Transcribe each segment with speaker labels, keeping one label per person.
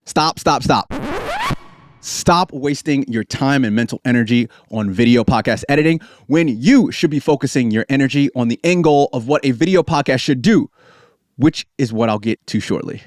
Speaker 1: Stop. Stop wasting your time and mental energy on video podcast editing when you should be focusing your energy on the end goal of what a video podcast should do, which is what I'll get to shortly.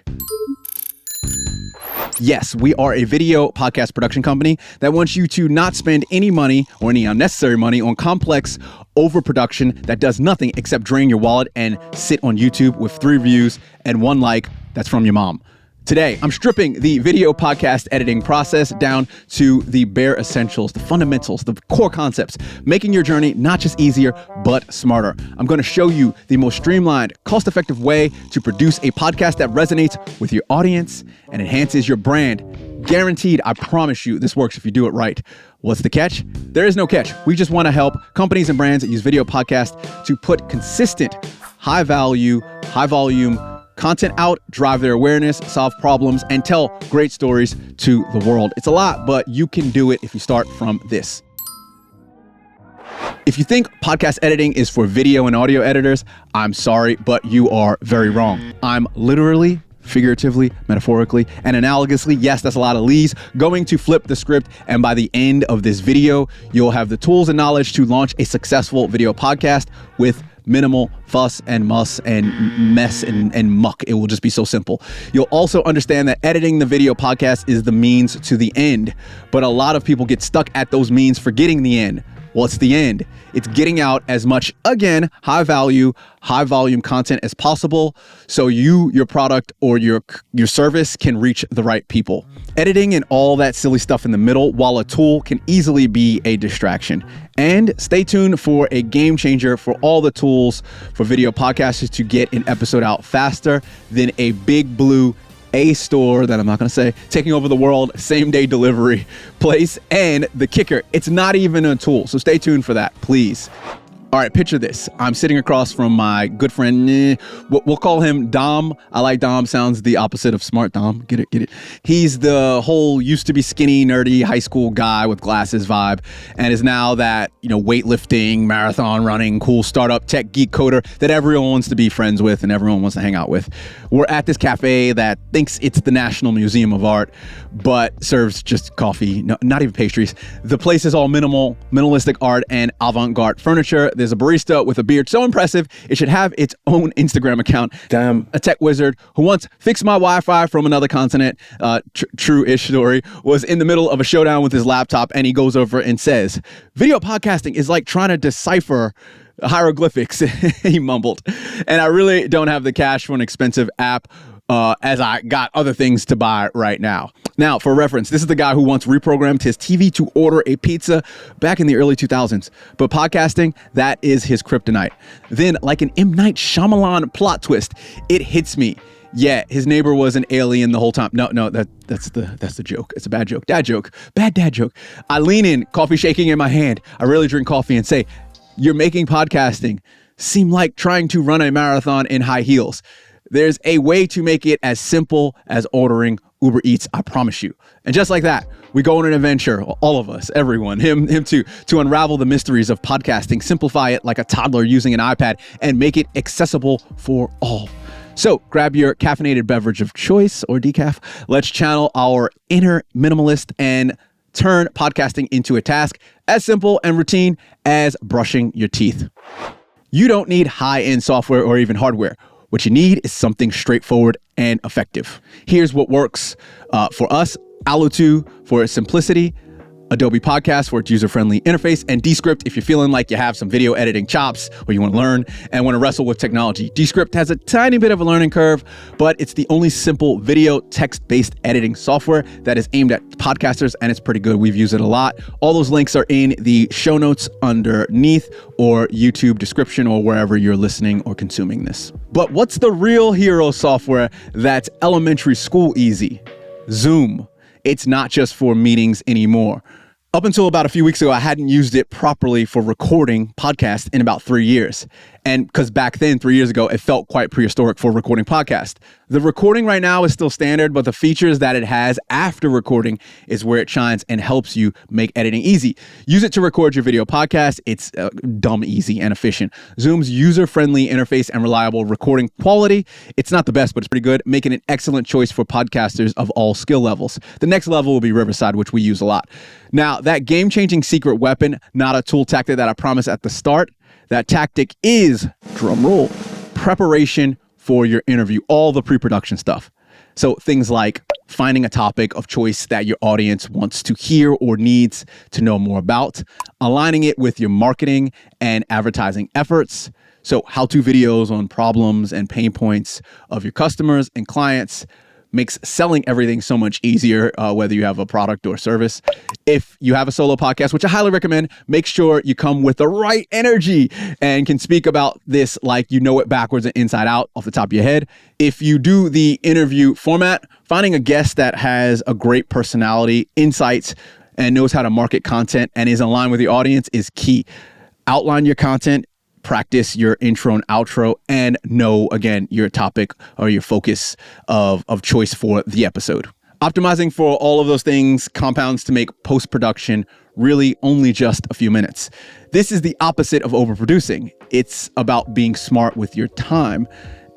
Speaker 1: Yes, we are a video podcast production company that wants you to not spend any money or any unnecessary money on complex overproduction that does nothing except drain your wallet and sit on YouTube with 3 views and 1 like that's from your mom. Today, I'm stripping the video podcast editing process down to the bare essentials, the fundamentals, the core concepts, making your journey not just easier, but smarter. I'm going to show you the most streamlined, cost-effective way to produce a podcast that resonates with your audience and enhances your brand. Guaranteed, I promise you, this works if you do it right. What's the catch? There is no catch. We just want to help companies and brands that use video podcasts to put consistent, high-value, high-volume content out, drive their awareness, solve problems, and tell great stories to the world. It's a lot, but you can do it if you start from this. If you think podcast editing is for video and audio editors, I'm sorry, but you are very wrong. I'm literally, figuratively, metaphorically, and analogously, yes, that's a lot of lees, going to flip the script, and by the end of this video, you'll have the tools and knowledge to launch a successful video podcast with minimal fuss and muss and mess and muck. It will just be so simple. You'll also understand that editing the video podcast is the means to the end, but a lot of people get stuck at those means, forgetting the end. What's the end? It's getting out as much, again, high value, high volume content as possible so your product or your service can reach the right people. Editing and all that silly stuff in the middle, while a tool, can easily be a distraction. And stay tuned for a game changer for all the tools for video podcasters to get an episode out faster than a big blue store that I'm not going to say, taking over the world, same day delivery place. And the kicker, it's not even a tool. So stay tuned for that, please. All right, picture this. I'm sitting across from my good friend, we'll call him Dom. I like Dom, sounds the opposite of smart Dom. Get it? He's the whole used to be skinny, nerdy, high school guy with glasses vibe, and is now that, weightlifting, marathon running, cool startup tech geek coder that everyone wants to be friends with and everyone wants to hang out with. We're at this cafe that thinks it's the National Museum of Art, but serves just coffee, no, not even pastries. The place is all minimalistic art and avant-garde furniture. There's a barista with a beard so impressive, it should have its own Instagram account. Damn. A tech wizard who once fixed my Wi-Fi from another continent, true-ish story, was in the middle of a showdown with his laptop, and he goes over and says, "Video podcasting is like trying to decipher hieroglyphics," he mumbled. And I really don't have the cash for an expensive app, as I got other things to buy right now. Now, for reference, this is the guy who once reprogrammed his TV to order a pizza back in the early 2000s. But podcasting, that is his kryptonite. Then, like an M. Night Shyamalan plot twist, it hits me. Yeah, his neighbor was an alien the whole time. No, that's the joke. It's a bad joke. Bad dad joke. I lean in, coffee shaking in my hand. I really drink coffee and say, "You're making podcasting seem like trying to run a marathon in high heels. There's a way to make it as simple as ordering Uber Eats, I promise you." And just like that, we go on an adventure, all of us, everyone, him too, to unravel the mysteries of podcasting, simplify it like a toddler using an iPad, and make it accessible for all. So grab your caffeinated beverage of choice or decaf. Let's channel our inner minimalist and turn podcasting into a task as simple and routine as brushing your teeth. You don't need high-end software or even hardware. What you need is something straightforward and effective. Here's what works for us: Allo2 for its simplicity, Adobe Podcast for its user-friendly interface, and Descript if you're feeling like you have some video editing chops or you want to learn and want to wrestle with technology. Descript has a tiny bit of a learning curve, but it's the only simple video text-based editing software that is aimed at podcasters, and it's pretty good. We've used it a lot. All those links are in the show notes underneath, or YouTube description, or wherever you're listening or consuming this. But what's the real hero software that's elementary school easy? Zoom. It's not just for meetings anymore. Up until about a few weeks ago, I hadn't used it properly for recording podcasts in about 3 years. And because back then, 3 years ago, it felt quite prehistoric for recording podcasts. The recording right now is still standard, but the features that it has after recording is where it shines and helps you make editing easy. Use it to record your video podcast. It's dumb easy and efficient. Zoom's user-friendly interface and reliable recording quality. It's not the best, but it's pretty good, making an excellent choice for podcasters of all skill levels. The next level will be Riverside, which we use a lot. Now, that game-changing secret weapon, not a tool tactic that I promised at the start, that tactic is, drum roll, preparation for your interview, all the pre-production stuff. So things like finding a topic of choice that your audience wants to hear or needs to know more about, aligning it with your marketing and advertising efforts. So how-to videos on problems and pain points of your customers and clients makes selling everything so much easier, whether you have a product or service. If you have a solo podcast, which I highly recommend, make sure you come with the right energy and can speak about this like you know it backwards and inside out off the top of your head. If you do the interview format, finding a guest that has a great personality, insights, and knows how to market content and is in line with the audience is key. Outline your content, practice your intro and outro, and know, again, your topic or your focus of choice for the episode. Optimizing for all of those things compounds to make post-production really only just a few minutes. This is the opposite of overproducing. It's about being smart with your time.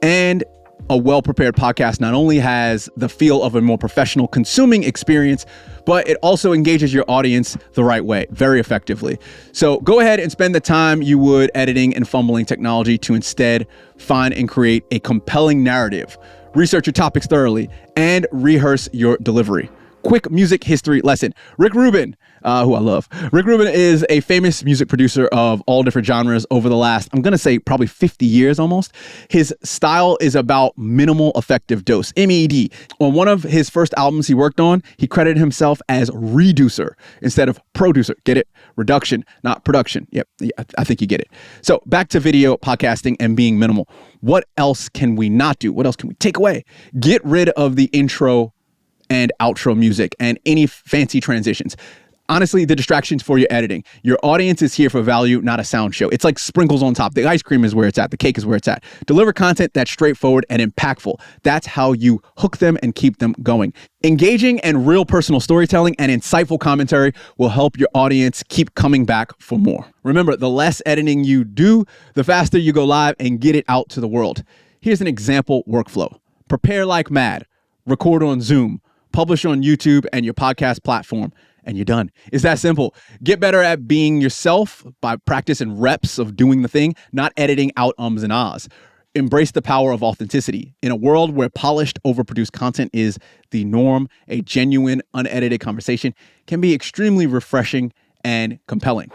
Speaker 1: And a well-prepared podcast not only has the feel of a more professional consuming experience, but it also engages your audience the right way, very effectively. So go ahead and spend the time you would editing and fumbling technology to instead find and create a compelling narrative. Research your topics thoroughly and rehearse your delivery. Quick music history lesson. Rick Rubin, who I love. Rick Rubin is a famous music producer of all different genres over the last, I'm going to say probably 50 years almost. His style is about minimal effective dose, MED. On one of his first albums he worked on, he credited himself as reducer instead of producer. Get it? Reduction, not production. Yep, I think you get it. So back to video podcasting and being minimal. What else can we not do? What else can we take away? Get rid of the intro and outro music and any fancy transitions. Honestly, the distractions for your editing. Your audience is here for value, not a sound show. It's like sprinkles on top. The ice cream is where it's at. The cake is where it's at. Deliver content that's straightforward and impactful. That's how you hook them and keep them going. Engaging and real personal storytelling and insightful commentary will help your audience keep coming back for more. Remember, the less editing you do, the faster you go live and get it out to the world. Here's an example workflow. Prepare like mad. Record on Zoom. Publish on YouTube and your podcast platform, and you're done. It's that simple. Get better at being yourself by practice and reps of doing the thing, not editing out ums and ahs. Embrace the power of authenticity. In a world where polished, overproduced content is the norm, a genuine, unedited conversation can be extremely refreshing and compelling.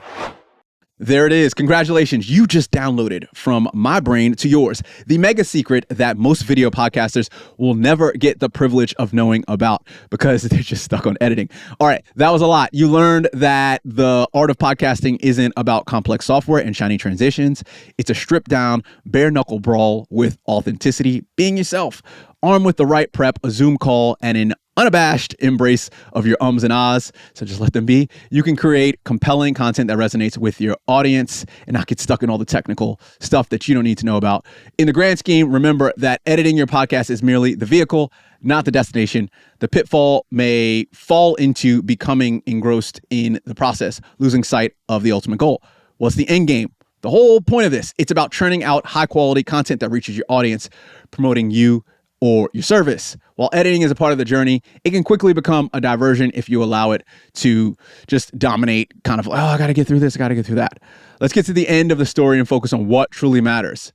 Speaker 1: There it is. Congratulations. You just downloaded from my brain to yours the mega secret that most video podcasters will never get the privilege of knowing about because they're just stuck on editing. All right. That was a lot. You learned that the art of podcasting isn't about complex software and shiny transitions. It's a stripped down, bare knuckle brawl with authenticity, being yourself, armed with the right prep, a Zoom call, and an unabashed embrace of your ums and ahs, so just let them be. You can create compelling content that resonates with your audience and not get stuck in all the technical stuff that you don't need to know about. In the grand scheme, remember that editing your podcast is merely the vehicle, not the destination. The pitfall may fall into becoming engrossed in the process, losing sight of the ultimate goal. What's the end game? The whole point of this, it's about churning out high quality content that reaches your audience, promoting you or your service. While editing is a part of the journey, it can quickly become a diversion if you allow it to just dominate, kind of, oh, I got to get through this, I got to get through that. Let's get to the end of the story and focus on what truly matters.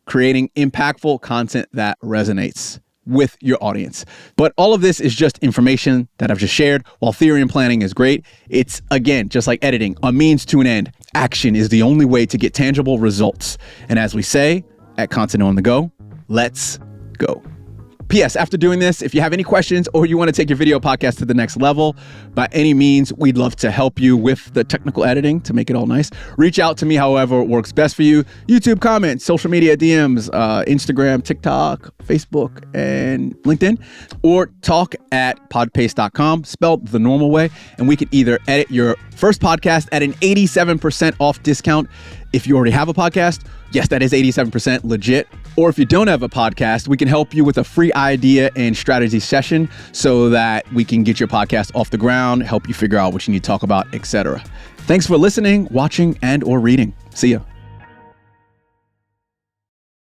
Speaker 1: Creating impactful content that resonates with your audience. But all of this is just information that I've just shared. While theory and planning is great, it's, again, just like editing, a means to an end. Action is the only way to get tangible results. And as we say at Content on the Go, let's go. P.S. After doing this, if you have any questions or you want to take your video podcast to the next level, by any means, we'd love to help you with the technical editing to make it all nice. Reach out to me however works best for you. YouTube comments, social media DMs, Instagram, TikTok, Facebook, and LinkedIn, or talk@podpaste.com, spelled the normal way, and we can either edit your first podcast at an 87% off discount If you already have a podcast, yes, that is 87% legit. Or if you don't have a podcast, we can help you with a free idea and strategy session so that we can get your podcast off the ground, help you figure out what you need to talk about, etc. Thanks for listening, watching, and or reading. See ya.